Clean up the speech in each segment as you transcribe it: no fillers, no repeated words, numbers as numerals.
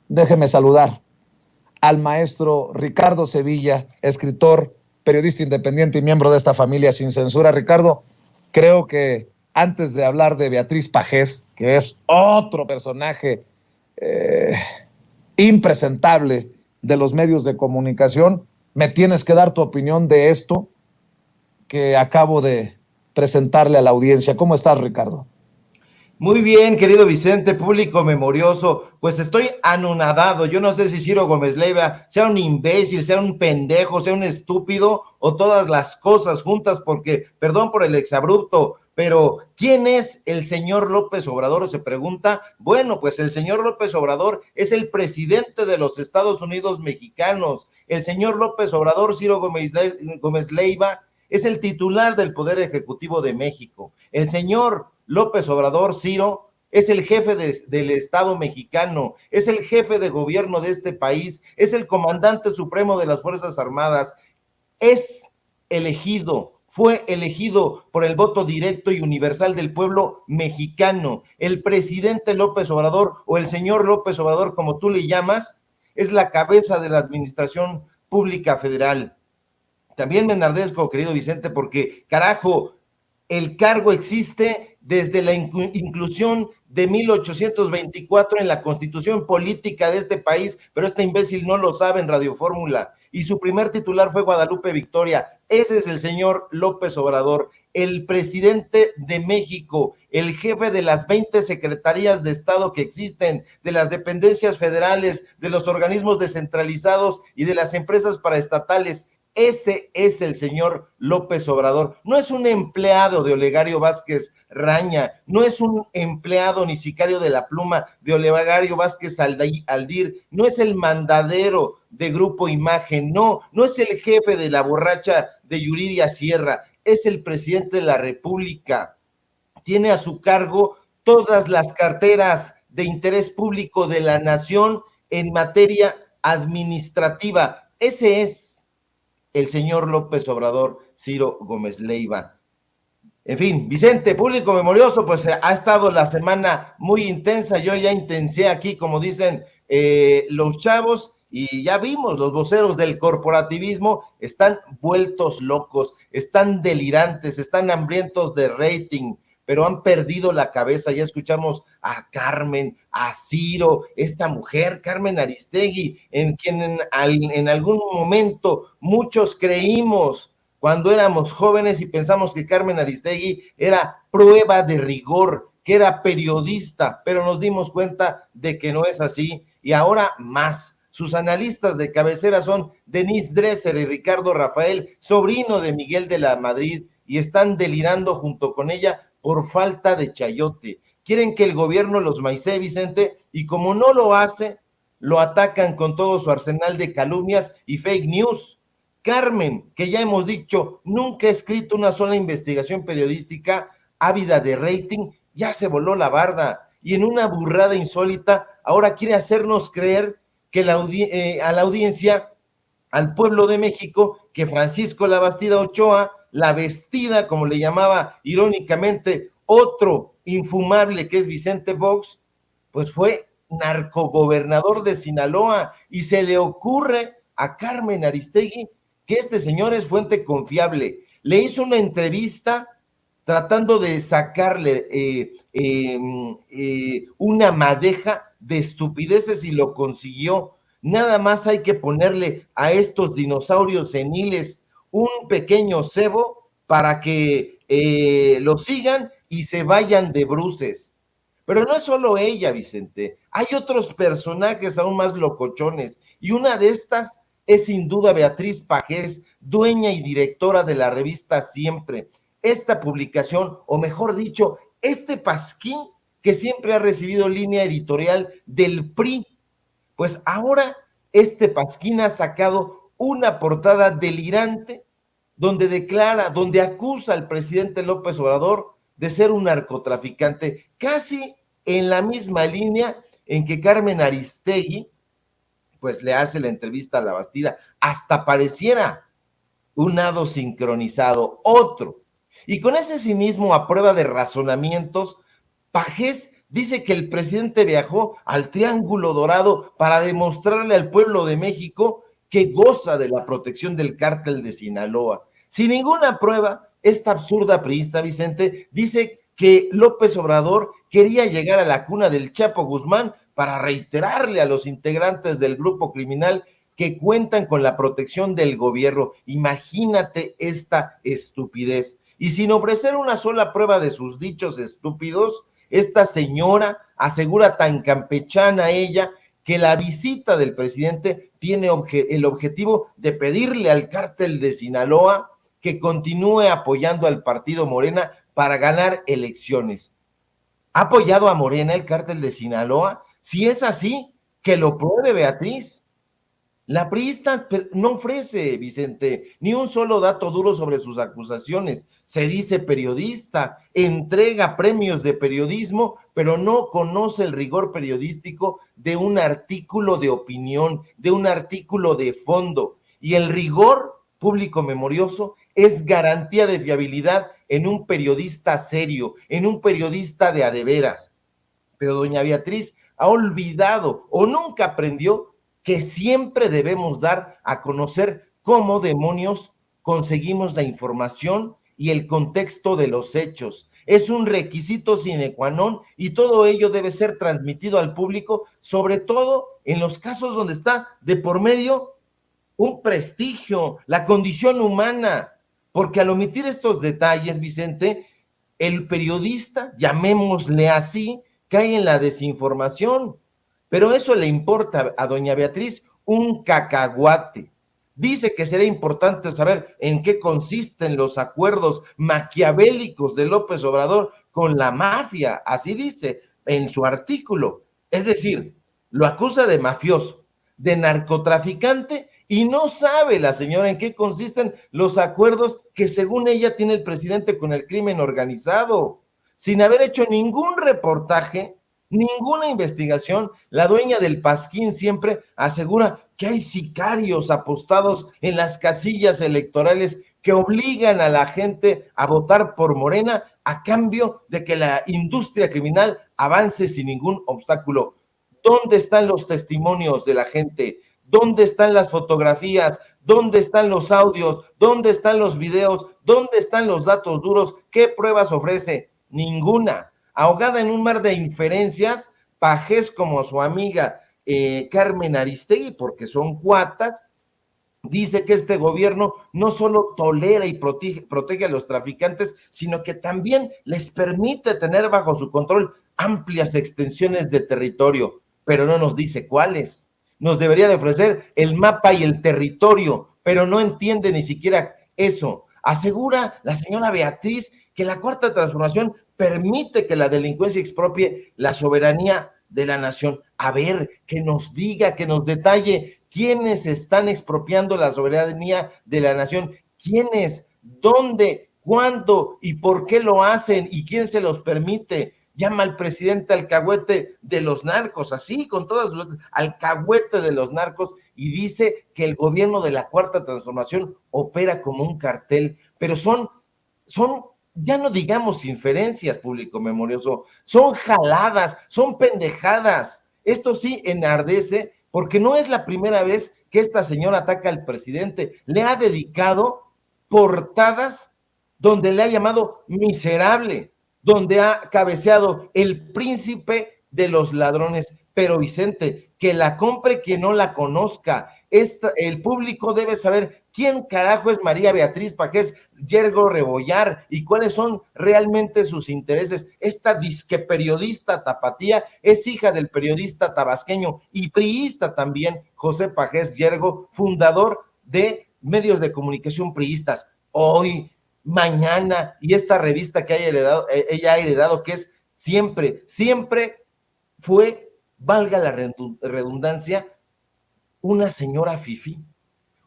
déjeme saludar al maestro Ricardo Sevilla, escritor, periodista independiente y miembro de esta familia Sin Censura. Ricardo, creo que antes de hablar de Beatriz Pajés, que es otro personaje eh, impresentable de los medios de comunicación, me tienes que dar tu opinión de esto que acabo de presentarle a la audiencia. ¿Cómo estás, Ricardo? Muy bien, querido Vicente, público memorioso, pues estoy anonadado. Yo no sé si Ciro Gómez Leiva sea un imbécil, sea un pendejo, sea un estúpido o todas las cosas juntas, porque, perdón por el exabrupto, pero ¿quién es el señor López Obrador? Se pregunta. Bueno, pues el señor López Obrador es el presidente de los Estados Unidos mexicanos. El señor López Obrador, Ciro Gómez Leiva, es el titular del Poder Ejecutivo de México. El señor López Obrador, Ciro, es el jefe del Estado mexicano, es el jefe de gobierno de este país, es el comandante supremo de las Fuerzas Armadas, es elegido, fue elegido por el voto directo y universal del pueblo mexicano. El presidente López Obrador, o el señor López Obrador, como tú le llamas, es la cabeza de la administración pública federal. También me enardezco, querido Vicente, porque, carajo, el cargo existe desde la inclusión de 1824 en la constitución política de este país, pero este imbécil no lo sabe en Radio Fórmula. Y su primer titular fue Guadalupe Victoria. Ese es el señor López Obrador, el presidente de México, el jefe de las 20 secretarías de Estado que existen, de las dependencias federales, de los organismos descentralizados y de las empresas paraestatales. Ese es el señor López Obrador. No es un empleado de Olegario Vázquez Raña, no es un empleado ni sicario de la pluma de Olegario Vázquez Aldir, no es el mandadero de Grupo Imagen, no es el jefe de la borracha de Yuridia Sierra, es el presidente de la República. Tiene a su cargo todas las carteras de interés público de la nación en materia administrativa. Ese es el señor López Obrador, Ciro Gómez Leiva. En fin, Vicente, público memorioso, pues ha estado la semana muy intensa. Yo ya intencié aquí, como dicen los chavos, y ya vimos, los voceros del corporativismo están vueltos locos, están delirantes, están hambrientos de rating, pero han perdido la cabeza. Ya escuchamos a Carmen, a Ciro, esta mujer, Carmen Aristegui, en quien en algún momento muchos creímos cuando éramos jóvenes y pensamos que Carmen Aristegui era prueba de rigor, que era periodista, pero nos dimos cuenta de que no es así, y ahora más. Sus analistas de cabecera son Denise Dresser y Ricardo Rafael, sobrino de Miguel de la Madrid, y están delirando junto con ella por falta de chayote. Quieren que el gobierno los maicee, Vicente, y como no lo hace, lo atacan con todo su arsenal de calumnias y fake news. Carmen, que ya hemos dicho, nunca ha escrito una sola investigación periodística ávida de rating, ya se voló la barda, y en una burrada insólita, ahora quiere hacernos creer que a la audiencia, al pueblo de México, que Francisco Labastida Ochoa, la vestida, como le llamaba irónicamente otro infumable que es Vicente Fox, pues fue narcogobernador de Sinaloa, y se le ocurre a Carmen Aristegui que este señor es fuente confiable. Le hizo una entrevista tratando de sacarle una madeja de estupideces, y lo consiguió. Nada más hay que ponerle a estos dinosaurios seniles un pequeño cebo para que lo sigan y se vayan de bruces. Pero no es solo ella, Vicente. Hay otros personajes aún más locochones, y una de estas es sin duda Beatriz Pajés, dueña y directora de la revista Siempre. Esta publicación, o mejor dicho, este pasquín que siempre ha recibido línea editorial del PRI, pues ahora este pasquín ha sacado una portada delirante donde declara, donde acusa al presidente López Obrador de ser un narcotraficante, casi en la misma línea en que Carmen Aristegui pues le hace la entrevista a La Bastida. Hasta pareciera un nado sincronizado, otro. Y con ese cinismo a prueba de razonamientos, Pajés Dice que el presidente viajó al Triángulo Dorado para demostrarle al pueblo de México que goza de la protección del cártel de Sinaloa. Sin ninguna prueba, esta absurda priista, Vicente, dice que López Obrador quería llegar a la cuna del Chapo Guzmán para reiterarle a los integrantes del grupo criminal que cuentan con la protección del gobierno. Imagínate esta estupidez. Y sin ofrecer una sola prueba de sus dichos estúpidos, esta señora asegura tan campechana ella que la visita del presidente tiene el objetivo de pedirle al cártel de Sinaloa que continúe apoyando al partido Morena para ganar elecciones. ¿Ha apoyado a Morena el cártel de Sinaloa? Si es así, que lo pruebe, Beatriz. La priista no ofrece, Vicente, ni un solo dato duro sobre sus acusaciones. Se dice periodista, entrega premios de periodismo, pero no conoce el rigor periodístico de un artículo de opinión, de un artículo de fondo. Y el rigor público memorioso es garantía de fiabilidad en un periodista serio, en un periodista de a de veras. Pero doña Beatriz ha olvidado o nunca aprendió que siempre debemos dar a conocer cómo demonios conseguimos la información y el contexto de los hechos. Es un requisito sine qua non y todo ello debe ser transmitido al público, sobre todo en los casos donde está de por medio un prestigio, la condición humana, porque al omitir estos detalles, Vicente, el periodista, llamémosle así, cae en la desinformación. Pero eso le importa a doña Beatriz un cacahuate. Dice que será importante saber en qué consisten los acuerdos maquiavélicos de López Obrador con la mafia, así dice en su artículo. Es decir, lo acusa de mafioso, de narcotraficante, y no sabe la señora en qué consisten los acuerdos que según ella tiene el presidente con el crimen organizado. Sin haber hecho ningún reportaje, ninguna investigación, la dueña del Pasquín siempre asegura que hay sicarios apostados en las casillas electorales que obligan a la gente a votar por Morena a cambio de que la industria criminal avance sin ningún obstáculo. ¿Dónde están los testimonios de la gente? ¿Dónde están las fotografías? ¿Dónde están los audios? ¿Dónde están los videos? ¿Dónde están los datos duros? ¿Qué pruebas ofrece? Ninguna. Ahogada en un mar de inferencias, Pajés como su amiga Carmen Aristegui, porque son cuatas, dice que este gobierno no solo tolera y protege a los traficantes, sino que también les permite tener bajo su control amplias extensiones de territorio, pero no nos dice cuáles. Nos debería de ofrecer el mapa y el territorio, pero no entiende ni siquiera eso. Asegura la señora Beatriz que la Cuarta Transformación permite que la delincuencia expropie la soberanía de la nación. A ver, que nos diga, que nos detalle quiénes están expropiando la soberanía de la nación, quiénes, dónde, cuándo y por qué lo hacen y quién se los permite. Llama al presidente alcahuete de los narcos, así, con todas las alcahuete de los narcos, y dice que el gobierno de la Cuarta Transformación opera como un cartel, pero son ya no digamos inferencias, público memorioso, son jaladas, son pendejadas. Esto sí enardece, porque no es la primera vez que esta señora ataca al presidente. Le ha dedicado portadas donde le ha llamado miserable, donde ha cabeceado el príncipe de los ladrones. Pero Vicente, que la compre quien no la conozca. El público debe saber quién carajo es María Beatriz Pajés Yergo Rebollar y cuáles son realmente sus intereses. Esta disque periodista tapatía es hija del periodista tabasqueño y priista también, José Pajés Yergo, fundador de medios de comunicación priistas. Hoy, mañana, y esta revista que ella ha heredado, que es siempre fue, valga la redundancia, una señora fifí,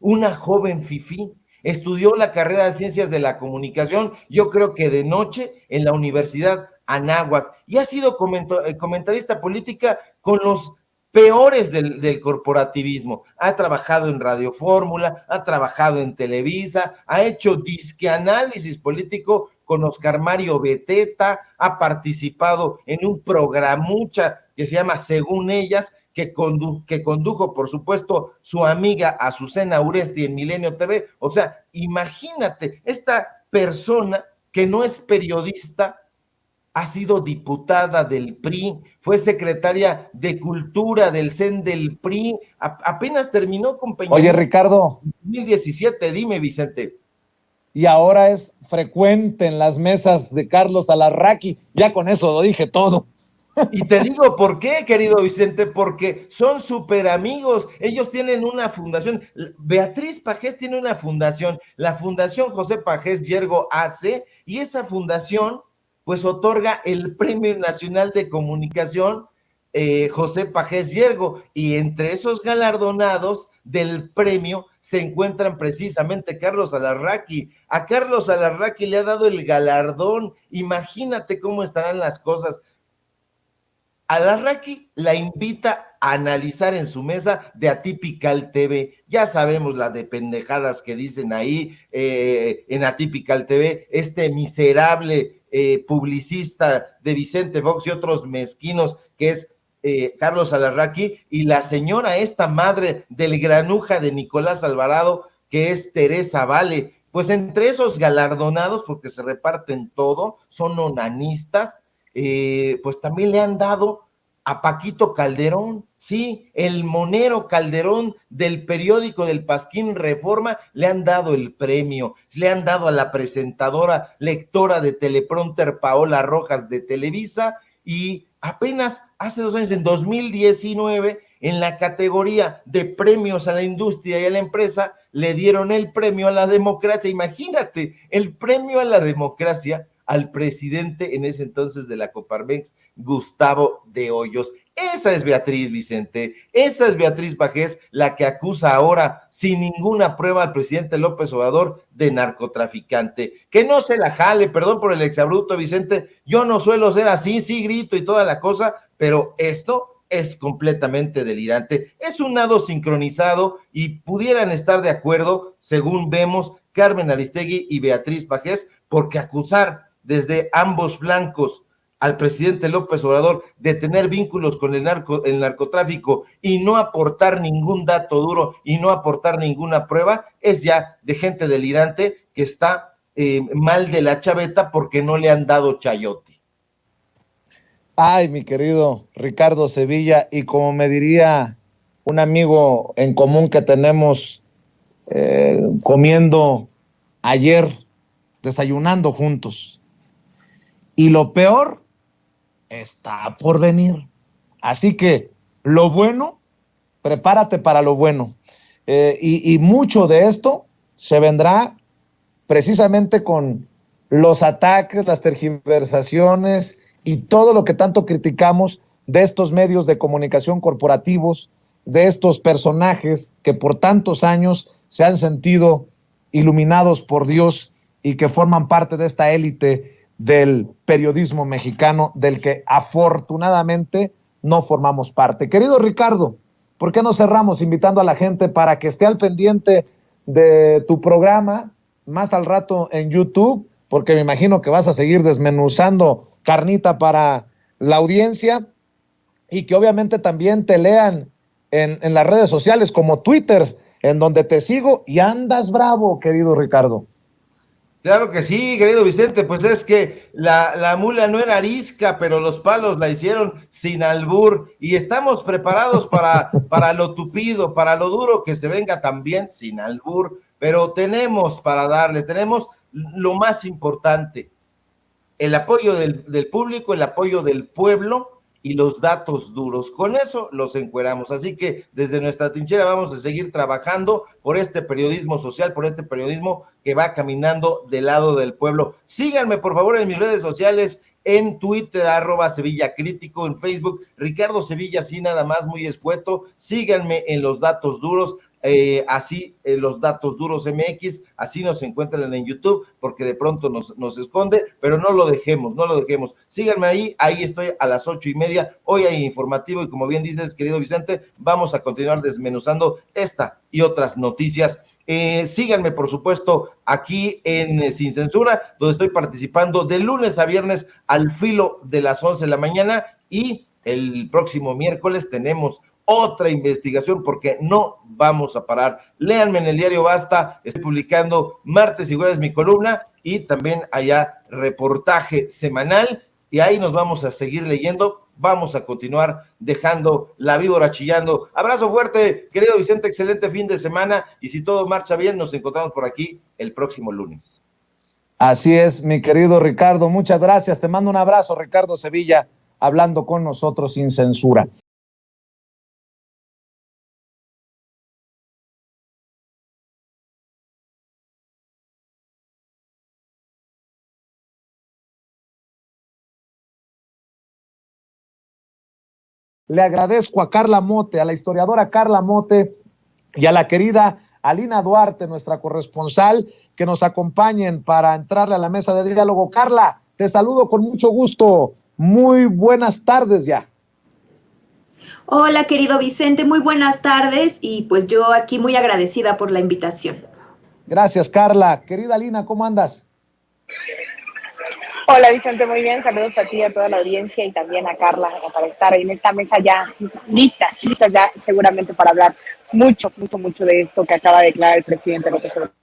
una joven fifí. Estudió la carrera de Ciencias de la Comunicación, yo creo que de noche, en la Universidad Anáhuac, y ha sido comentarista política con los peores del corporativismo. Ha trabajado en Radio Fórmula, ha trabajado en Televisa, ha hecho disque análisis político con Oscar Mario Beteta, ha participado en un programucha que se llama Según Ellas, que condujo, por supuesto, su amiga Azucena Uresti en Milenio TV. O sea, imagínate, esta persona que no es periodista, ha sido diputada del PRI, fue secretaria de Cultura del CEN del PRI, apenas terminó con Peña Oye, Nieto Ricardo, en 2017, dime, Vicente. y ahora es frecuente en las mesas de Carlos Alarraqui. Ya con eso lo dije todo. Y te digo por qué, querido Vicente, porque son súper amigos. Ellos tienen una fundación. Beatriz Pajés tiene una fundación, la Fundación José Pajés Yergo AC, y esa fundación pues otorga el Premio Nacional de Comunicación José Pajés Yergo, y entre esos galardonados del premio se encuentran precisamente Carlos Alarraqui. A Carlos Alarraqui le ha dado el galardón. Imagínate cómo estarán las cosas. Alarraqui la invita a analizar en su mesa de Atypical TV. Ya sabemos la de pendejadas que dicen ahí en Atypical TV, este miserable publicista de Vicente Fox y otros mezquinos que es Carlos Alarraqui, y la señora esta madre del granuja de Nicolás Alvarado, que es Teresa Vale. Pues entre esos galardonados, porque se reparten todo, son onanistas, pues también le han dado a Paquito Calderón, sí, el monero Calderón del periódico del Pasquín Reforma, le han dado el premio, le han dado a la presentadora, lectora de teleprompter Paola Rojas de Televisa, y apenas hace 2 años, en 2019, en la categoría de premios a la industria y a la empresa, le dieron el premio a la democracia. Imagínate, el premio a la democracia al presidente en ese entonces de la Coparmex, Gustavo de Hoyos. Esa es Beatriz, Vicente, esa es Beatriz Pajés, la que acusa ahora sin ninguna prueba al presidente López Obrador de narcotraficante. Que no se la jale, perdón por el exabrupto, Vicente, yo no suelo ser así, sí grito y toda la cosa, pero esto es completamente delirante. Es un nado sincronizado y pudieran estar de acuerdo, según vemos, Carmen Aristegui y Beatriz Pajés, porque acusar desde ambos flancos al presidente López Obrador de tener vínculos con el narcotráfico y no aportar ningún dato duro y no aportar ninguna prueba, es ya de gente delirante que está mal de la chaveta porque no le han dado chayote. Ay, mi querido Ricardo Sevilla, y como me diría un amigo en común que tenemos comiendo ayer, desayunando juntos, y lo peor está por venir. Así que lo bueno, prepárate para lo bueno. Y mucho de esto se vendrá precisamente con los ataques, las tergiversaciones y todo lo que tanto criticamos de estos medios de comunicación corporativos, de estos personajes que por tantos años se han sentido iluminados por Dios y que forman parte de esta élite del periodismo mexicano, del que afortunadamente no formamos parte. Querido Ricardo, ¿por qué no cerramos invitando a la gente para que esté al pendiente de tu programa más al rato en YouTube? Porque me imagino que vas a seguir desmenuzando carnita para la audiencia, y que obviamente también te lean en las redes sociales como Twitter, en donde te sigo y andas bravo, querido Ricardo. Claro que sí, querido Vicente, pues es que la mula no era arisca, pero los palos la hicieron sin albur, y estamos preparados para lo tupido, para lo duro que se venga también sin albur, pero tenemos para darle, tenemos lo más importante, el apoyo del público, el apoyo del pueblo y los datos duros. Con eso los encueramos. Así que desde nuestra trinchera vamos a seguir trabajando por este periodismo social, por este periodismo que va caminando del lado del pueblo. Síganme, por favor, en mis redes sociales, en Twitter, @SevillaCrítico, en Facebook, Ricardo Sevilla, así nada más, muy escueto. Síganme en los datos duros. Los datos duros MX, así nos encuentran en YouTube, porque de pronto nos esconde, pero no lo dejemos, síganme ahí estoy a las 8:30, hoy hay informativo, y como bien dices, querido Vicente, vamos a continuar desmenuzando esta y otras noticias Síganme, por supuesto, aquí en Sin Censura, donde estoy participando de lunes a viernes al filo de las 11 de la mañana, y el próximo miércoles tenemos otra investigación, porque no vamos a parar. Léanme en el diario Basta, estoy publicando martes y jueves mi columna, y también allá reportaje semanal, y ahí nos vamos a seguir leyendo. Vamos a continuar dejando la víbora chillando. Abrazo fuerte, querido Vicente, excelente fin de semana, y si todo marcha bien, nos encontramos por aquí el próximo lunes. Así es, mi querido Ricardo, muchas gracias. Te mando un abrazo, Ricardo Sevilla, hablando con nosotros sin censura. Le agradezco a Carla Mote, a la historiadora Carla Mote, y a la querida Alina Duarte, nuestra corresponsal, que nos acompañen para entrarle a la mesa de diálogo. Carla, te saludo con mucho gusto. Muy buenas tardes ya. Hola, querido Vicente, muy buenas tardes, y pues yo aquí muy agradecida por la invitación. Gracias, Carla. Querida Alina, ¿cómo andas? Hola Vicente, muy bien, saludos a ti, a toda la audiencia y también a Carla para estar en esta mesa ya listas ya seguramente para hablar mucho de esto que acaba de declarar el presidente López Obrador.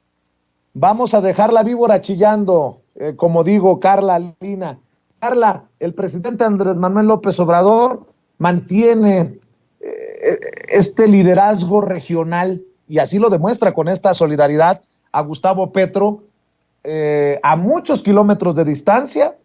Vamos a dejar la víbora chillando, como digo, Carla, Alina. Carla, el presidente Andrés Manuel López Obrador mantiene este liderazgo regional, y así lo demuestra con esta solidaridad a Gustavo Petro, a muchos kilómetros de distancia,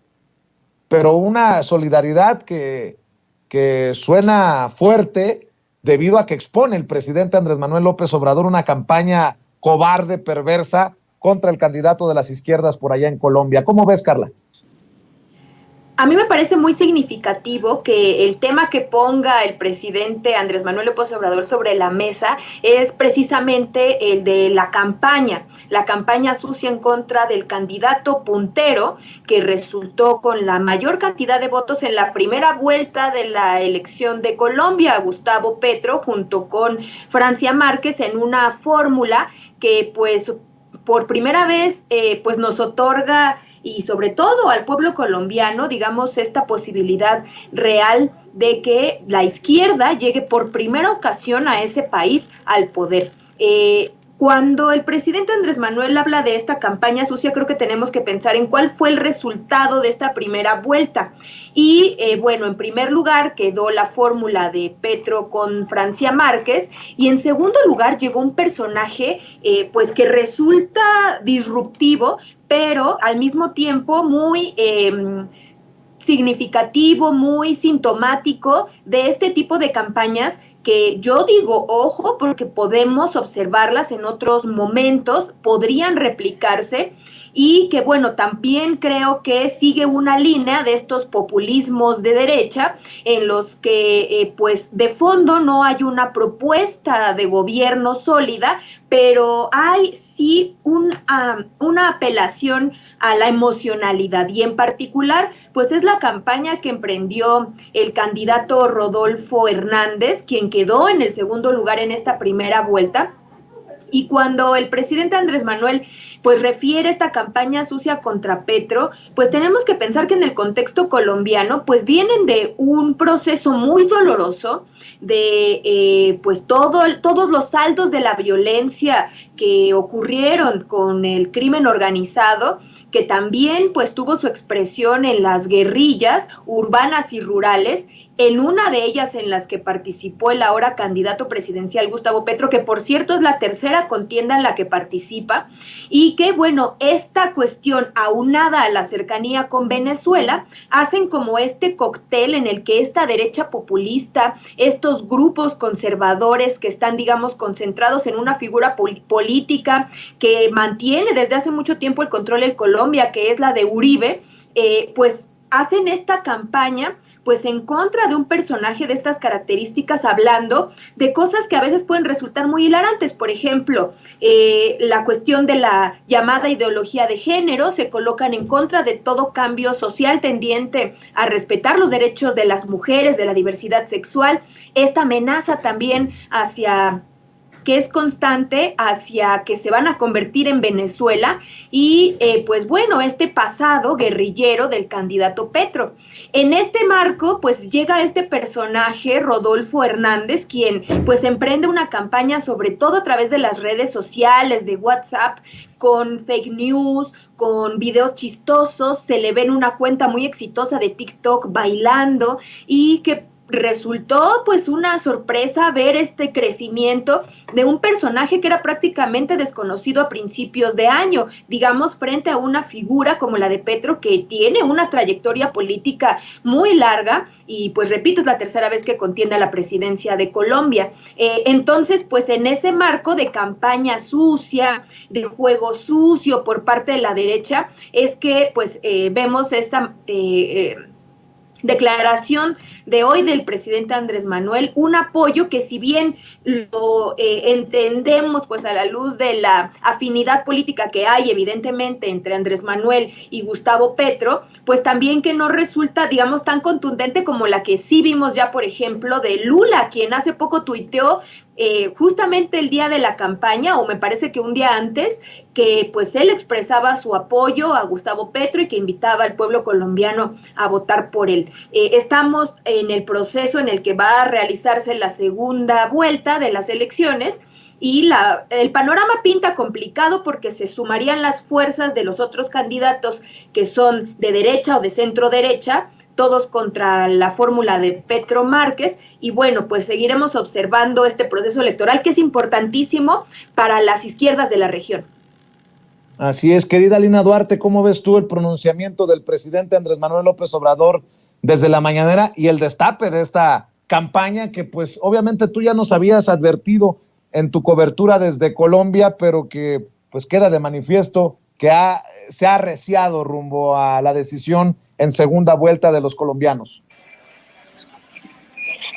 pero una solidaridad que suena fuerte debido a que expone el presidente Andrés Manuel López Obrador una campaña cobarde, perversa, contra el candidato de las izquierdas por allá en Colombia. ¿Cómo ves, Carla? A mí me parece muy significativo que el tema que ponga el presidente Andrés Manuel López Obrador sobre la mesa es precisamente el de la campaña sucia en contra del candidato puntero que resultó con la mayor cantidad de votos en la primera vuelta de la elección de Colombia, Gustavo Petro, junto con Francia Márquez, en una fórmula que pues por primera vez pues nos otorga, y sobre todo al pueblo colombiano, digamos, esta posibilidad real de que la izquierda llegue por primera ocasión a ese país al poder. Cuando el presidente Andrés Manuel habla de esta campaña sucia, creo que tenemos que pensar en cuál fue el resultado de esta primera vuelta. Y bueno, en primer lugar quedó la fórmula de Petro con Francia Márquez, y en segundo lugar llegó un personaje pues que resulta disruptivo, pero al mismo tiempo muy significativo, muy sintomático de este tipo de campañas que yo digo, ojo, porque podemos observarlas en otros momentos, podrían replicarse, y que bueno, también creo que sigue una línea de estos populismos de derecha en los que pues de fondo no hay una propuesta de gobierno sólida, pero hay sí una apelación a la emocionalidad, y en particular pues es la campaña que emprendió el candidato Rodolfo Hernández, quien quedó en el segundo lugar en esta primera vuelta. Y cuando el presidente Andrés Manuel pues refiere esta campaña sucia contra Petro, pues tenemos que pensar que en el contexto colombiano pues vienen de un proceso muy doloroso de pues todos los saldos de la violencia que ocurrieron con el crimen organizado, que también pues tuvo su expresión en las guerrillas urbanas y rurales, en una de ellas en las que participó el ahora candidato presidencial Gustavo Petro, que por cierto es la tercera contienda en la que participa, y que bueno, esta cuestión aunada a la cercanía con Venezuela, hacen como este cóctel en el que esta derecha populista, estos grupos conservadores que están, digamos, concentrados en una figura política que mantiene desde hace mucho tiempo el control en Colombia, que es la de Uribe, pues hacen esta campaña pues en contra de un personaje de estas características, hablando de cosas que a veces pueden resultar muy hilarantes. Por ejemplo, la cuestión de la llamada ideología de género, se colocan en contra de todo cambio social tendiente a respetar los derechos de las mujeres, de la diversidad sexual, esta amenaza también hacia que es constante hacia que se van a convertir en Venezuela y pues bueno, este pasado guerrillero del candidato Petro. En este marco pues llega este personaje, Rodolfo Hernández, quien pues emprende una campaña sobre todo a través de las redes sociales, de WhatsApp, con fake news, con videos chistosos, se le ve en una cuenta muy exitosa de TikTok bailando y que resultó pues una sorpresa ver este crecimiento de un personaje que era prácticamente desconocido a principios de año, digamos, frente a una figura como la de Petro, que tiene una trayectoria política muy larga y pues repito, es la tercera vez que contiende a la presidencia de Colombia. Entonces, pues en ese marco de campaña sucia, de juego sucio por parte de la derecha, es que pues vemos esa declaración de hoy del presidente Andrés Manuel, un apoyo que si bien lo entendemos pues a la luz de la afinidad política que hay evidentemente entre Andrés Manuel y Gustavo Petro, pues también que no resulta, digamos, tan contundente como la que sí vimos ya, por ejemplo, de Lula, quien hace poco tuiteó justamente el día de la campaña, o me parece que un día antes, que pues él expresaba su apoyo a Gustavo Petro y que invitaba al pueblo colombiano a votar por él. Estamos en el proceso en el que va a realizarse la segunda vuelta de las elecciones y el panorama pinta complicado porque se sumarían las fuerzas de los otros candidatos que son de derecha o de centro derecha, todos contra la fórmula de Petro Márquez, y bueno, pues seguiremos observando este proceso electoral que es importantísimo para las izquierdas de la región. Así es, querida Lina Duarte, ¿cómo ves tú el pronunciamiento del presidente Andrés Manuel López Obrador desde la mañanera y el destape de esta campaña que pues obviamente tú ya nos habías advertido en tu cobertura desde Colombia, pero que pues queda de manifiesto que se ha arreciado rumbo a la decisión en segunda vuelta de los colombianos?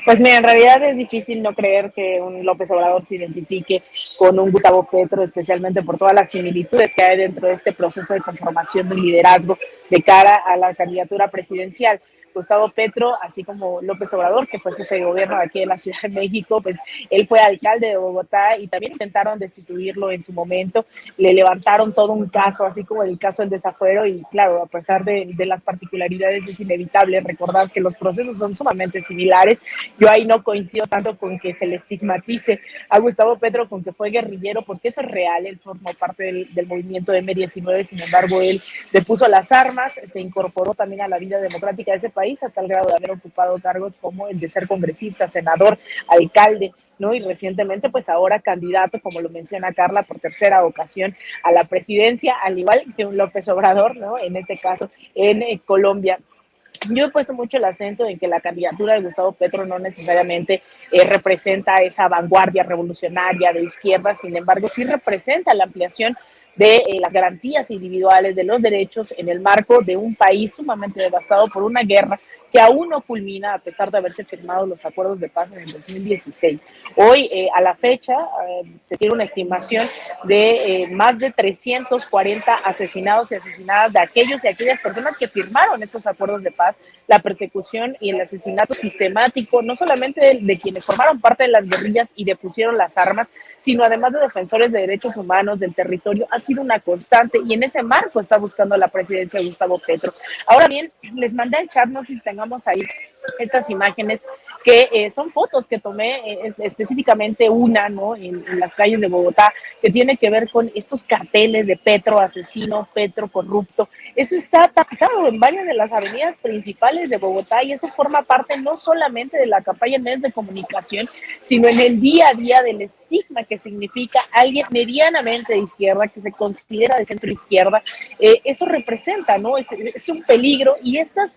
Pues mira, en realidad es difícil no creer que un López Obrador se identifique con un Gustavo Petro, especialmente por todas las similitudes que hay dentro de este proceso de conformación de liderazgo de cara a la candidatura presidencial. Gustavo Petro, así como López Obrador, que fue jefe de gobierno aquí en la Ciudad de México, pues él fue alcalde de Bogotá y también intentaron destituirlo en su momento, le levantaron todo un caso, así como el caso del desafuero, y claro, a pesar de las particularidades es inevitable recordar que los procesos son sumamente similares. Yo ahí no coincido tanto con que se le estigmatice a Gustavo Petro con que fue guerrillero, porque eso es real, él formó parte del movimiento de M-19, sin embargo, él depuso las armas, se incorporó también a la vida democrática de ese país, a tal grado de haber ocupado cargos como el de ser congresista, senador, alcalde, ¿no? Y recientemente, pues ahora candidato, como lo menciona Carla, por tercera ocasión a la presidencia, al igual que un López Obrador, ¿no? En este caso, en Colombia. Yo he puesto mucho el acento en que la candidatura de Gustavo Petro no necesariamente representa esa vanguardia revolucionaria de izquierda, sin embargo, sí representa la ampliación de las garantías individuales de los derechos en el marco de un país sumamente devastado por una guerra que aún no culmina a pesar de haberse firmado los acuerdos de paz en el 2016. Hoy, a la fecha, se tiene una estimación de más de 340 asesinados y asesinadas de aquellos y aquellas personas que firmaron estos acuerdos de paz, la persecución y el asesinato sistemático, no solamente de quienes formaron parte de las guerrillas y depusieron las armas, sino además de defensores de derechos humanos del territorio, ha sido una constante y en ese marco está buscando la presidencia de Gustavo Petro. Ahora bien, les mandé al chat, no sé si tengamos ahí estas imágenes, que son fotos que tomé específicamente una, ¿no? En las calles de Bogotá, que tiene que ver con estos carteles de Petro asesino, Petro corrupto. Eso está tapizado en varias de las avenidas principales de Bogotá y eso forma parte no solamente de la campaña en medios de comunicación, sino en el día a día del estigma que significa alguien medianamente de izquierda, que se considera de centro izquierda. Eso representa, ¿no? Es un peligro y estas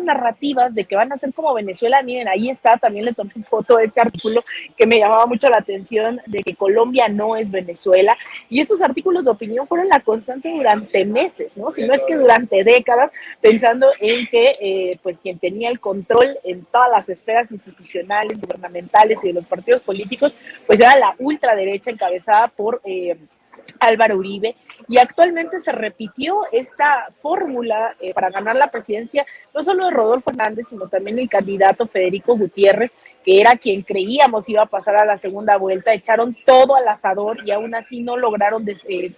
narrativas de que van a ser como Venezuela, miren, ahí está, también le tomé foto a este artículo que me llamaba mucho la atención de que Colombia no es Venezuela, y estos artículos de opinión fueron la constante durante meses, ¿no? Si no es que durante décadas, pensando en que pues quien tenía el control en todas las esferas institucionales, gubernamentales y de los partidos políticos, pues era la ultraderecha encabezada por Álvaro Uribe, y actualmente se repitió esta fórmula para ganar la presidencia, no solo de Rodolfo Hernández, sino también el candidato Federico Gutiérrez, que era quien creíamos iba a pasar a la segunda vuelta, echaron todo al asador y aún así no lograron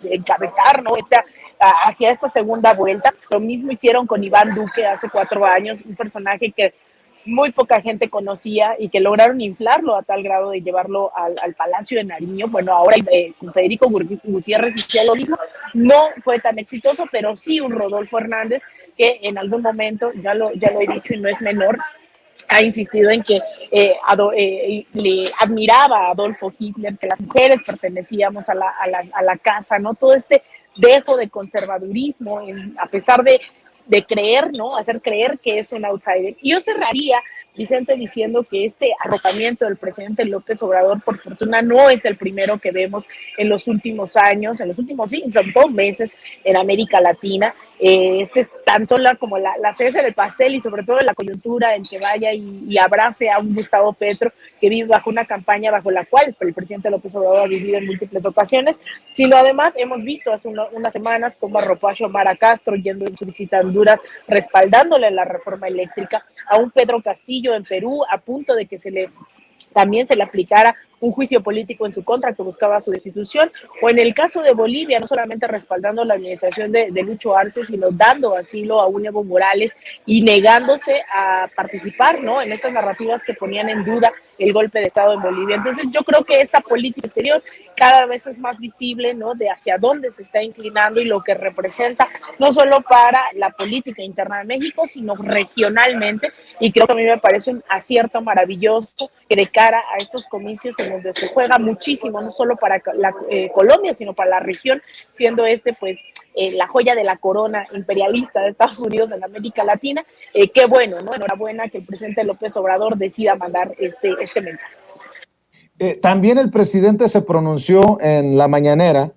encabezar, ¿no? Hacia esta segunda vuelta. Lo mismo hicieron con Iván Duque hace 4 años, un personaje que muy poca gente conocía y que lograron inflarlo a tal grado de llevarlo al Palacio de Nariño. Bueno, ahora con Federico Gutiérrez hicieron lo mismo. No fue tan exitoso, pero sí un Rodolfo Hernández que en algún momento, ya lo he dicho y no es menor, ha insistido en que le admiraba a Adolfo Hitler, que las mujeres pertenecíamos a la casa, ¿no? Todo este dejo de conservadurismo, a pesar de creer, ¿no? Hacer creer que es un outsider. Y yo cerraría, Vicente, diciendo que este arrojamiento del presidente López Obrador, por fortuna, no es el primero que vemos en los últimos años, sí, sobre todo meses en América Latina. Este es tan solo como la cereza del pastel y sobre todo la coyuntura en que vaya y abrace a un Gustavo Petro que vive bajo una campaña bajo la cual el presidente López Obrador ha vivido en múltiples ocasiones, sino además hemos visto hace unas semanas cómo arropó a Xiomara Castro yendo en su visita a Honduras, respaldándole la reforma eléctrica, a un Pedro Castillo en Perú a punto de que también se le aplicara un juicio político en su contra que buscaba su destitución, o en el caso de Bolivia, no solamente respaldando la administración de Lucho Arce, sino dando asilo a un Evo Morales y negándose a participar, ¿no?, en estas narrativas que ponían en duda el golpe de Estado en Bolivia. Entonces yo creo que esta política exterior cada vez es más visible, ¿no?, de hacia dónde se está inclinando y lo que representa, no solo para la política interna de México, sino regionalmente, y creo que a mí me parece un acierto maravilloso que de cara a estos comicios en donde se juega muchísimo, no solo para Colombia, sino para la región, siendo pues la joya de la corona imperialista de Estados Unidos en América Latina. Qué bueno, ¿no? Enhorabuena que el presidente López Obrador decida mandar este mensaje. También el presidente se pronunció en la mañanera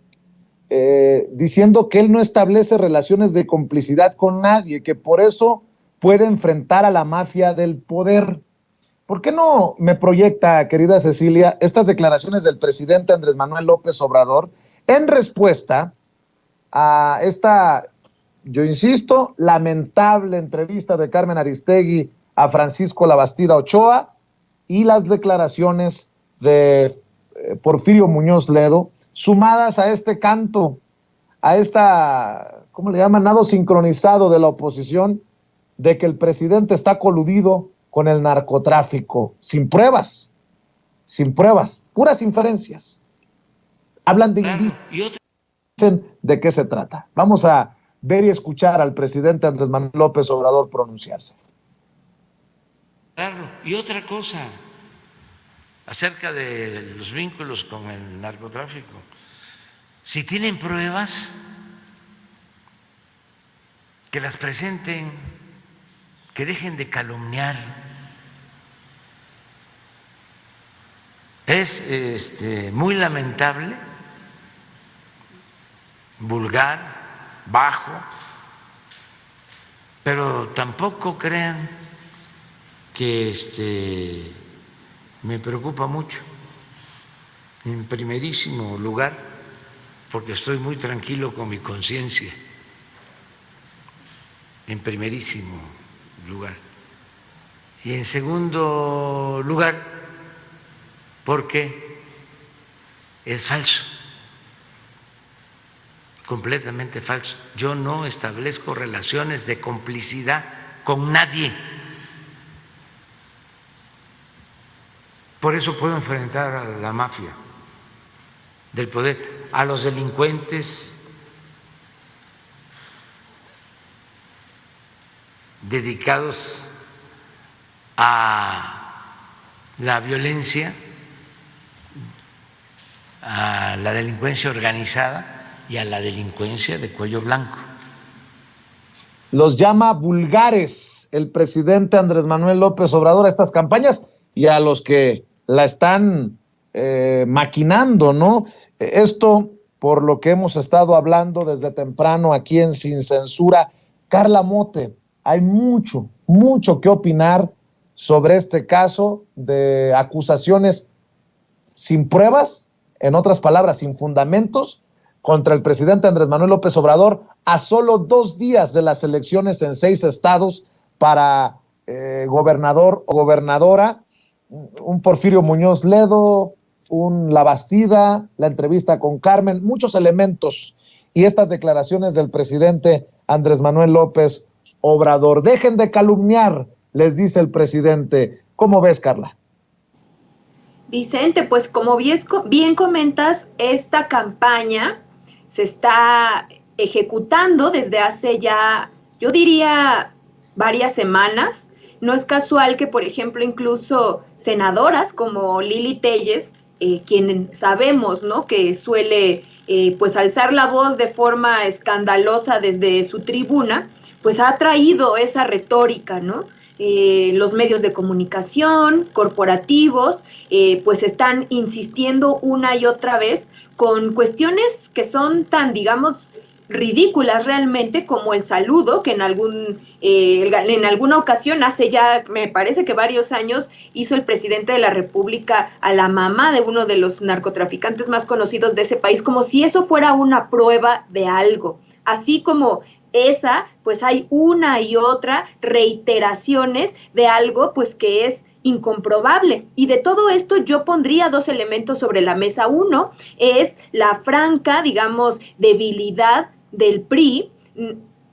diciendo que él no establece relaciones de complicidad con nadie, que por eso puede enfrentar a la mafia del poder. ¿Por qué no me proyecta, querida Cecilia, estas declaraciones del presidente Andrés Manuel López Obrador en respuesta a esta, yo insisto, lamentable entrevista de Carmen Aristegui a Francisco Labastida Ochoa y las declaraciones de Porfirio Muñoz Ledo, sumadas a este canto, a esta, ¿cómo le llaman?, nado sincronizado de la oposición, de que el presidente está coludido con el narcotráfico, sin pruebas, puras inferencias. Hablan de indicios, dicen de qué se trata. Vamos a ver y escuchar al presidente Andrés Manuel López Obrador pronunciarse. Claro, y otra cosa acerca de los vínculos con el narcotráfico. Si tienen pruebas, que las presenten, que dejen de calumniar. Es muy lamentable, vulgar, bajo, pero tampoco crean que me preocupa mucho. En primerísimo lugar, porque estoy muy tranquilo con mi conciencia. En primerísimo lugar. Y en segundo lugar, porque es falso, completamente falso. Yo no establezco relaciones de complicidad con nadie. Por eso puedo enfrentar a la mafia del poder, a los delincuentes dedicados a la violencia, a la delincuencia organizada y a la delincuencia de cuello blanco. Los llama vulgares el presidente Andrés Manuel López Obrador a estas campañas y a los que la están maquinando, ¿no? Esto por lo que hemos estado hablando desde temprano aquí en Sin Censura. Carla Mote, hay mucho que opinar sobre este caso de acusaciones sin pruebas, en otras palabras, sin fundamentos, contra el presidente Andrés Manuel López Obrador a solo 2 días de las elecciones en 6 estados para gobernador o gobernadora. un Porfirio Muñoz Ledo, un La Bastida, la entrevista con Carmen, muchos elementos y estas declaraciones del presidente Andrés Manuel López Obrador. Dejen de calumniar, les dice el presidente. ¿Cómo ves, Carla? Vicente, pues como bien comentas, esta campaña se está ejecutando desde hace ya, yo diría, varias semanas. No es casual que, por ejemplo, incluso senadoras como Lili Telles, quien sabemos, ¿no?, que suele pues alzar la voz de forma escandalosa desde su tribuna, pues ha traído esa retórica, ¿no? Los medios de comunicación, corporativos, pues están insistiendo una y otra vez con cuestiones que son tan, digamos, ridículas realmente como el saludo que en alguna ocasión hace ya, me parece que varios años, hizo el presidente de la República a la mamá de uno de los narcotraficantes más conocidos de ese país, como si eso fuera una prueba de algo. Así como esa, pues hay una y otra reiteraciones de algo pues que es incomprobable. Y de todo esto yo pondría dos elementos sobre la mesa. Uno es la franca, digamos, debilidad del PRI,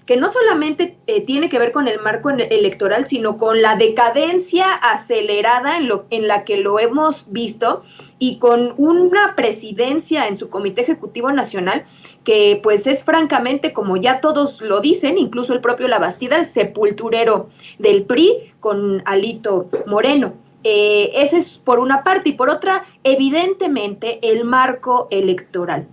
que no solamente tiene que ver con el marco electoral, sino con la decadencia acelerada en la que lo hemos visto, y con una presidencia en su Comité Ejecutivo Nacional que pues es francamente, como ya todos lo dicen, incluso el propio La Bastida, el sepulturero del PRI con Alito Moreno. Ese es por una parte, y por otra, evidentemente, el marco electoral.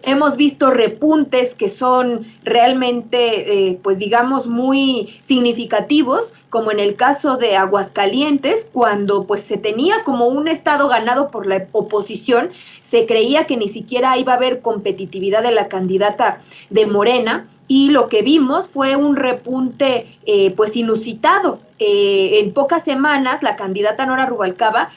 Hemos visto repuntes que son realmente, pues digamos, muy significativos, como en el caso de Aguascalientes, cuando pues se tenía como un estado ganado por la oposición, se creía que ni siquiera iba a haber competitividad de la candidata de Morena, y lo que vimos fue un repunte pues inusitado. En pocas semanas la candidata Nora Rubalcaba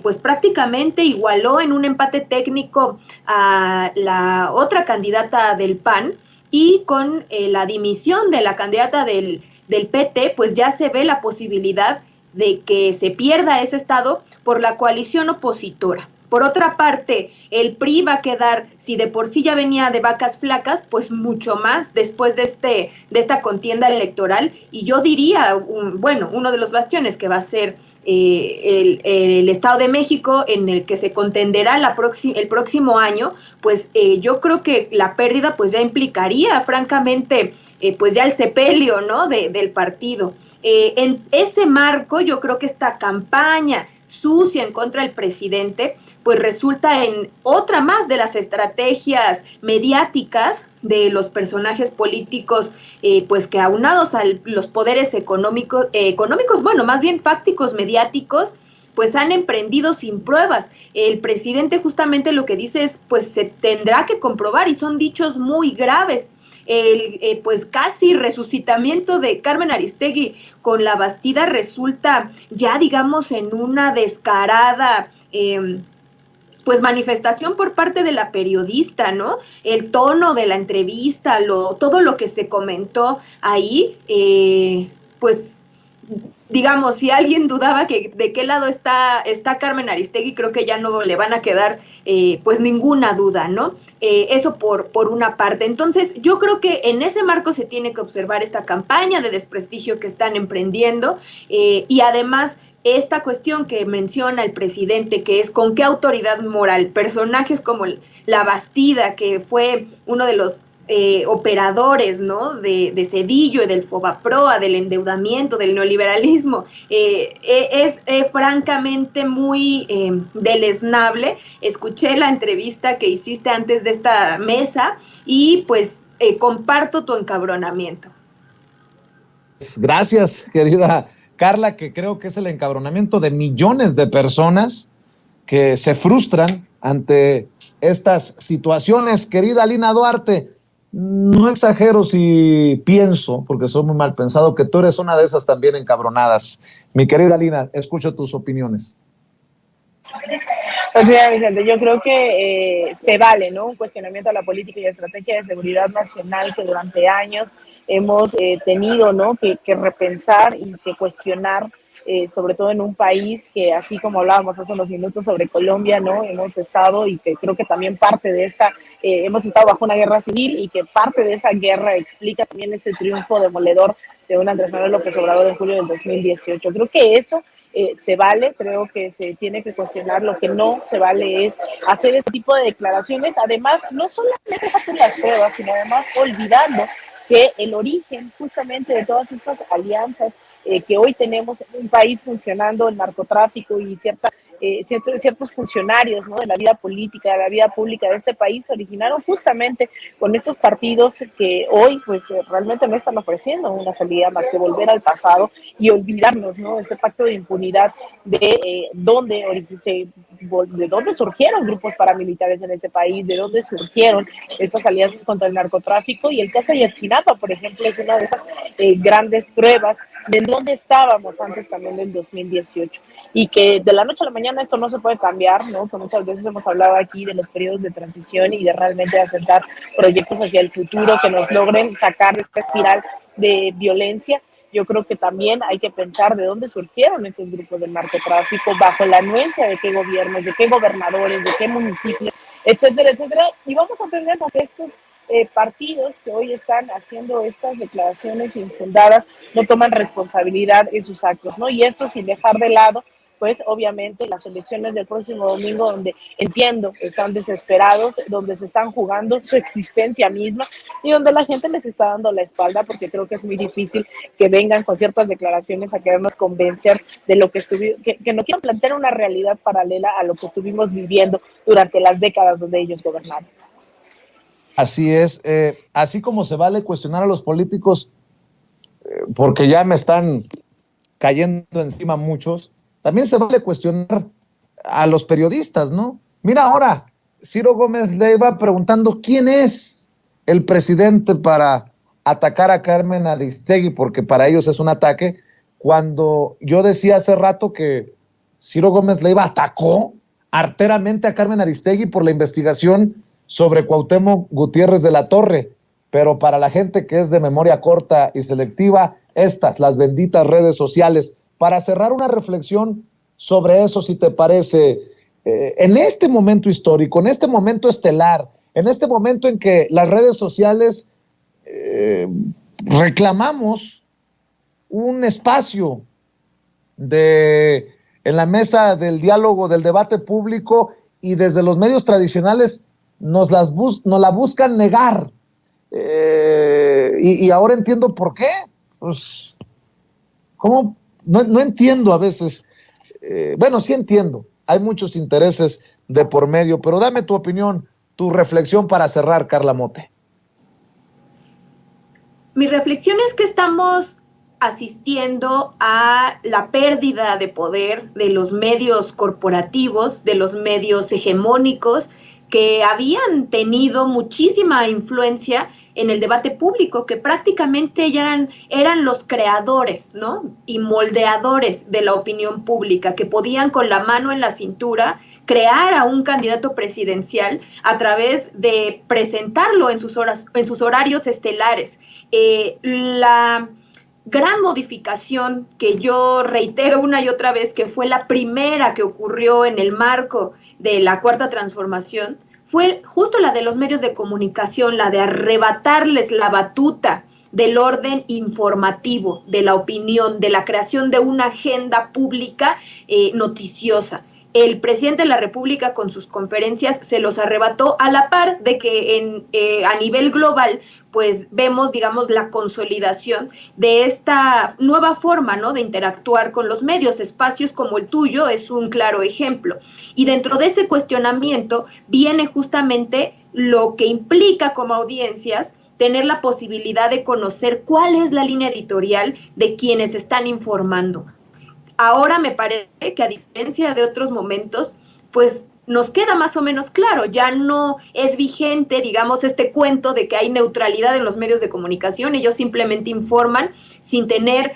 pues prácticamente igualó en un empate técnico a la otra candidata del PAN, y con la dimisión de la candidata del PT, pues ya se ve la posibilidad de que se pierda ese estado por la coalición opositora. Por otra parte, el PRI va a quedar, si de por sí ya venía de vacas flacas, pues mucho más después de esta contienda electoral, y yo diría, uno de los bastiones que va a ser el Estado de México, en el que se contenderá el próximo año, pues yo creo que la pérdida pues ya implicaría francamente pues ya el sepelio, ¿no?, del partido. En ese marco yo creo que esta campaña sucia en contra del presidente pues resulta en otra más de las estrategias mediáticas de los personajes políticos, pues que aunados a los poderes económicos, bueno, más bien fácticos mediáticos, pues han emprendido sin pruebas. El presidente justamente lo que dice es, pues se tendrá que comprobar, y son dichos muy graves. El pues casi resucitamiento de Carmen Aristegui con La Bastida resulta ya, digamos, en una descarada pues manifestación por parte de la periodista, ¿no? El tono de la entrevista, todo lo que se comentó ahí, pues digamos, si alguien dudaba que de qué lado está Carmen Aristegui, creo que ya no le van a quedar pues ninguna duda, ¿no? Eso por una parte. Entonces, yo creo que en ese marco se tiene que observar esta campaña de desprestigio que están emprendiendo, y además esta cuestión que menciona el presidente, que es con qué autoridad moral personajes como La Bastida, que fue uno de los operadores, ¿no?, de Cedillo y del Fobaproa, del endeudamiento, del neoliberalismo, es francamente muy deleznable. Escuché la entrevista que hiciste antes de esta mesa y pues comparto tu encabronamiento. Gracias, querida Carla, que creo que es el encabronamiento de millones de personas que se frustran ante estas situaciones. Querida Lina Duarte, no exagero si pienso, porque soy muy mal pensado, que tú eres una de esas también encabronadas. Mi querida Lina, escucho tus opiniones. Pues mira, Vicente, yo creo que se vale, ¿no?, un cuestionamiento a la política y estrategia de seguridad nacional que durante años hemos tenido, ¿no?, que repensar y que cuestionar sobre todo en un país que, así como hablábamos hace unos minutos sobre Colombia, ¿no? Hemos estado, y que creo que también parte de esta, hemos estado bajo una guerra civil, y que parte de esa guerra explica también este triunfo demoledor de un Andrés Manuel López Obrador en julio del 2018. Creo que eso se vale, creo que se tiene que cuestionar. Lo que no se vale es hacer este tipo de declaraciones, además, no solamente dejar las pruebas, sino además olvidando que el origen justamente de todas estas alianzas que hoy tenemos en un país funcionando, el narcotráfico y ciertos funcionarios, ¿no?, de la vida política, de la vida pública de este país, se originaron justamente con estos partidos que hoy pues realmente no están ofreciendo una salida más que volver al pasado y olvidarnos, ¿no?, ese pacto de impunidad de dónde surgieron grupos paramilitares en este país, de dónde surgieron estas alianzas contra el narcotráfico. Y el caso de Ayotzinapa, por ejemplo, es una de esas grandes pruebas de dónde estábamos antes también del 2018, y que de la noche a la mañana esto no se puede cambiar, ¿no? Que muchas veces hemos hablado aquí de los periodos de transición y de realmente asentar proyectos hacia el futuro que nos logren sacar de esta espiral de violencia. Yo creo que también hay que pensar de dónde surgieron estos grupos del narcotráfico, bajo la anuencia de qué gobiernos, de qué gobernadores, de qué municipios, etcétera, etcétera. Y vamos a aprender que estos partidos que hoy están haciendo estas declaraciones infundadas no toman responsabilidad en sus actos, ¿no? Y esto sin dejar de lado, pues obviamente las elecciones del próximo domingo, donde entiendo están desesperados, donde se están jugando su existencia misma y donde la gente les está dando la espalda, porque creo que es muy difícil que vengan con ciertas declaraciones a querernos convencer de lo que que nos quieran plantear una realidad paralela a lo que estuvimos viviendo durante las décadas donde ellos gobernaron. Así es, así como se vale cuestionar a los políticos, porque ya me están cayendo encima muchos, también se vale cuestionar a los periodistas, ¿no? Mira ahora, Ciro Gómez Leiva preguntando quién es el presidente para atacar a Carmen Aristegui, porque para ellos es un ataque, cuando yo decía hace rato que Ciro Gómez Leiva atacó arteramente a Carmen Aristegui por la investigación sobre Cuauhtémoc Gutiérrez de la Torre, pero para la gente que es de memoria corta y selectiva, las benditas redes sociales, para cerrar una reflexión sobre eso, si te parece, en este momento histórico, en este momento estelar, en este momento en que las redes sociales reclamamos un espacio en la mesa del diálogo, del debate público, y desde los medios tradicionales nos la buscan negar, y ahora entiendo por qué. Pues, ¿cómo? No entiendo a veces. Bueno, sí entiendo, hay muchos intereses de por medio, pero dame tu opinión, tu reflexión para cerrar, Carla Mote. Mi reflexión es que estamos asistiendo a la pérdida de poder de los medios corporativos, de los medios hegemónicos, que habían tenido muchísima influencia en el debate público, que prácticamente ya eran los creadores, ¿no?, y moldeadores de la opinión pública, que podían con la mano en la cintura crear a un candidato presidencial a través de presentarlo en sus horarios estelares. La gran modificación que yo reitero una y otra vez, que fue la primera que ocurrió en el marco de la Cuarta Transformación, fue justo la de los medios de comunicación, la de arrebatarles la batuta del orden informativo, de la opinión, de la creación de una agenda pública noticiosa. El presidente de la República con sus conferencias se los arrebató, a la par de que a nivel global pues vemos, digamos, la consolidación de esta nueva forma, ¿no?, de interactuar con los medios. Espacios como el tuyo es un claro ejemplo. Y dentro de ese cuestionamiento viene justamente lo que implica como audiencias tener la posibilidad de conocer cuál es la línea editorial de quienes están informando. Ahora me parece que, a diferencia de otros momentos, pues nos queda más o menos claro, ya no es vigente, digamos, este cuento de que hay neutralidad en los medios de comunicación, ellos simplemente informan sin tener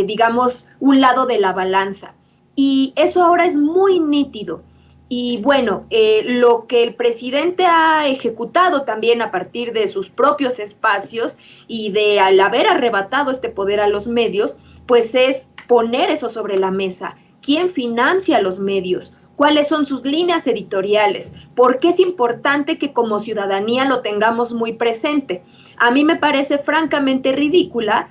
digamos, un lado de la balanza. Y eso ahora es muy nítido. Y bueno, lo que el presidente ha ejecutado también a partir de sus propios espacios y de al haber arrebatado este poder a los medios, pues es poner eso sobre la mesa. ¿Quién financia los medios? ¿Cuáles son sus líneas editoriales? ¿Por qué es importante que como ciudadanía lo tengamos muy presente? A mí me parece francamente ridícula,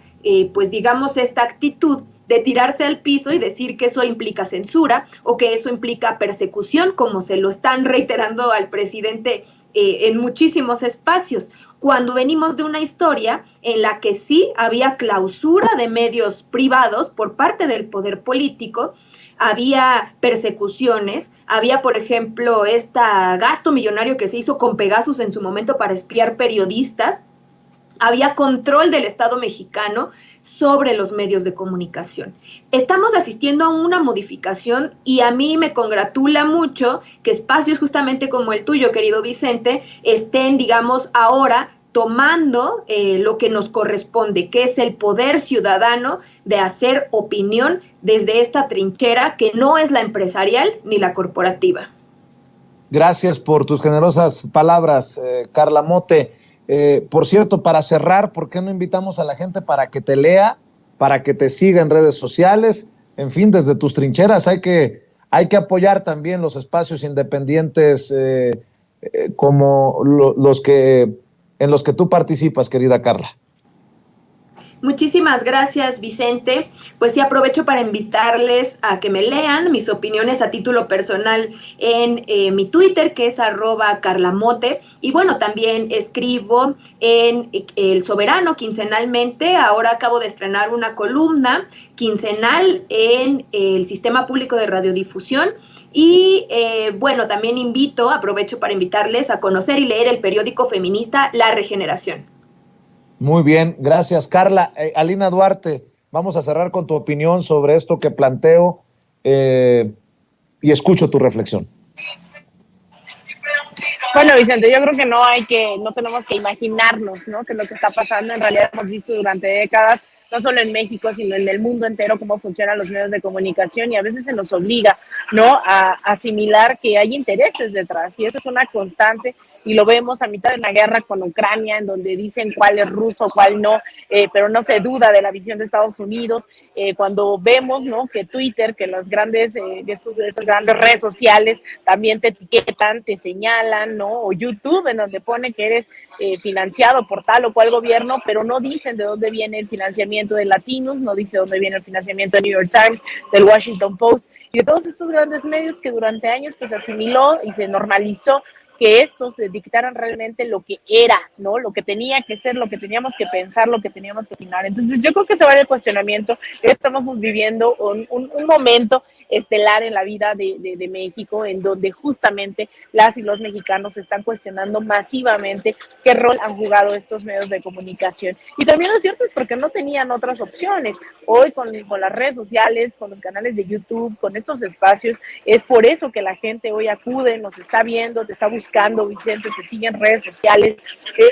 pues digamos, esta actitud de tirarse al piso y decir que eso implica censura o que eso implica persecución, como se lo están reiterando al presidente en muchísimos espacios, cuando venimos de una historia en la que sí había clausura de medios privados por parte del poder político, había persecuciones, había, por ejemplo, este gasto millonario que se hizo con Pegasus en su momento para espiar periodistas, había control del Estado mexicano sobre los medios de comunicación. Estamos asistiendo a una modificación y a mí me congratula mucho que espacios justamente como el tuyo, querido Vicente, estén, digamos, ahora tomando lo que nos corresponde, que es el poder ciudadano de hacer opinión desde esta trinchera que no es la empresarial ni la corporativa. Gracias por tus generosas palabras, Carla Mote. Por cierto, para cerrar, ¿por qué no invitamos a la gente para que te lea, para que te siga en redes sociales? En fin, desde tus trincheras hay que apoyar también los espacios independientes como los que en los que tú participas, querida Carla. Muchísimas gracias, Vicente. Pues sí, aprovecho para invitarles a que me lean mis opiniones a título personal en mi Twitter, que es @carlamote. Y bueno, también escribo en El Soberano quincenalmente. Ahora acabo de estrenar una columna quincenal en el Sistema Público de Radiodifusión. Y bueno, también aprovecho para invitarles a conocer y leer el periódico feminista La Regeneración. Muy bien, gracias, Carla. Alina Duarte, vamos a cerrar con tu opinión sobre esto que planteo y escucho tu reflexión. Bueno, Vicente, yo creo que no tenemos que imaginarnos, ¿no?, que lo que está pasando en realidad hemos visto durante décadas, no solo en México, sino en el mundo entero, cómo funcionan los medios de comunicación, y a veces se nos obliga, ¿no?, a asimilar que hay intereses detrás, y eso es una constante, y lo vemos a mitad de la guerra con Ucrania, en donde dicen cuál es ruso, cuál no, pero no se duda de la visión de Estados Unidos. Cuando vemos, ¿no?, que Twitter, que las grandes, estas grandes redes sociales también te etiquetan, te señalan, ¿no?, o YouTube, en donde pone que eres financiado por tal o cual gobierno, pero no dicen de dónde viene el financiamiento de Latinos, no dice dónde viene el financiamiento de New York Times, del Washington Post, y de todos estos grandes medios que durante años pues asimiló y se normalizó que estos dictaran realmente lo que era, ¿no?, lo que tenía que ser, lo que teníamos que pensar, lo que teníamos que opinar. Entonces yo creo que se va el cuestionamiento. Estamos viviendo un momento estelar en la vida de México, en donde justamente las y los mexicanos se están cuestionando masivamente qué rol han jugado estos medios de comunicación. Y también lo cierto es porque no tenían otras opciones. Hoy con las redes sociales, con los canales de YouTube, con estos espacios, es por eso que la gente hoy acude, nos está viendo, te está buscando, Vicente, te sigue en redes sociales,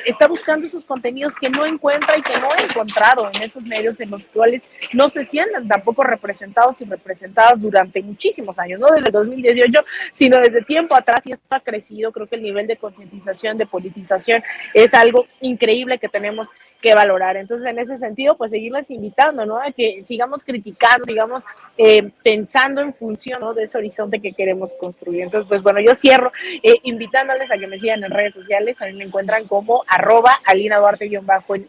está buscando esos contenidos que no encuentra y que no ha encontrado en esos medios en los cuales no se sientan tampoco representados y representadas durante muchísimos años, no desde 2018, sino desde tiempo atrás, y esto ha crecido. Creo que el nivel de concientización, de politización, es algo increíble que tenemos que valorar. Entonces, en ese sentido, pues seguirles invitando, ¿no?, a que sigamos criticando, sigamos pensando en función, ¿no?, de ese horizonte que queremos construir. Entonces, pues bueno, yo cierro invitándoles a que me sigan en redes sociales. A mí me encuentran como @Alina Duarte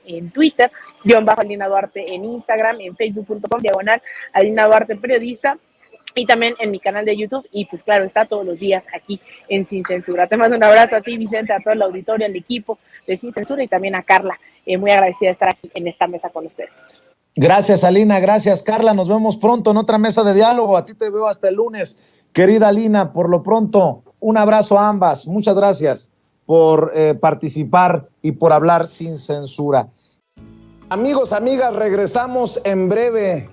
en Twitter, _Alina Duarte en Instagram, en facebook.com/Alina Duarte Periodista, y también en mi canal de YouTube, y pues claro, está todos los días aquí en Sin Censura. Te mando un abrazo a ti, Vicente, a todo el auditorio, al equipo de Sin Censura, y también a Carla, muy agradecida de estar aquí en esta mesa con ustedes. Gracias, Alina, gracias, Carla, nos vemos pronto en otra mesa de diálogo. A ti te veo hasta el lunes, querida Alina. Por lo pronto, un abrazo a ambas, muchas gracias por participar y por hablar sin censura. Amigos, amigas, regresamos en breve,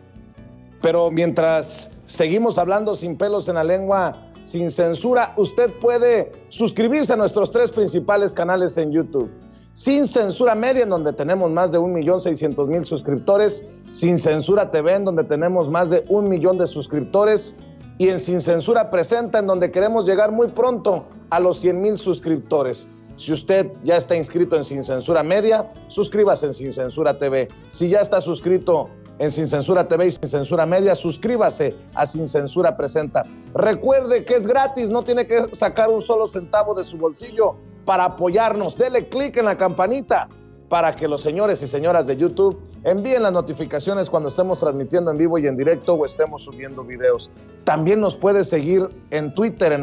pero mientras seguimos hablando sin pelos en la lengua, sin censura, usted puede suscribirse a nuestros 3 principales canales en YouTube. Sin Censura Media, en donde tenemos más de 1.600.000 suscriptores, Sin Censura TV, en donde tenemos más de 1 millón de suscriptores, y en Sin Censura Presenta, en donde queremos llegar muy pronto a los 100,000 suscriptores. Si usted ya está inscrito en Sin Censura Media, suscríbase en Sin Censura TV. Si ya está suscrito en Sin Censura TV y Sin Censura Media. Suscríbase a Sin Censura Presenta. Recuerde que es gratis, no tiene que sacar un solo centavo de su bolsillo para apoyarnos. Dele clic en la campanita para que los señores y señoras de YouTube envíen las notificaciones cuando estemos transmitiendo en vivo y en directo o estemos subiendo videos. También nos puede seguir en Twitter en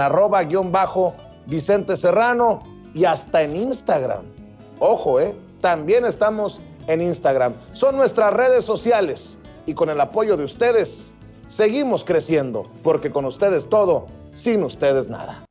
@Vicente Serrano y hasta en Instagram. Ojo, también estamos en Instagram. Son nuestras redes sociales y con el apoyo de ustedes seguimos creciendo, porque con ustedes todo, sin ustedes nada.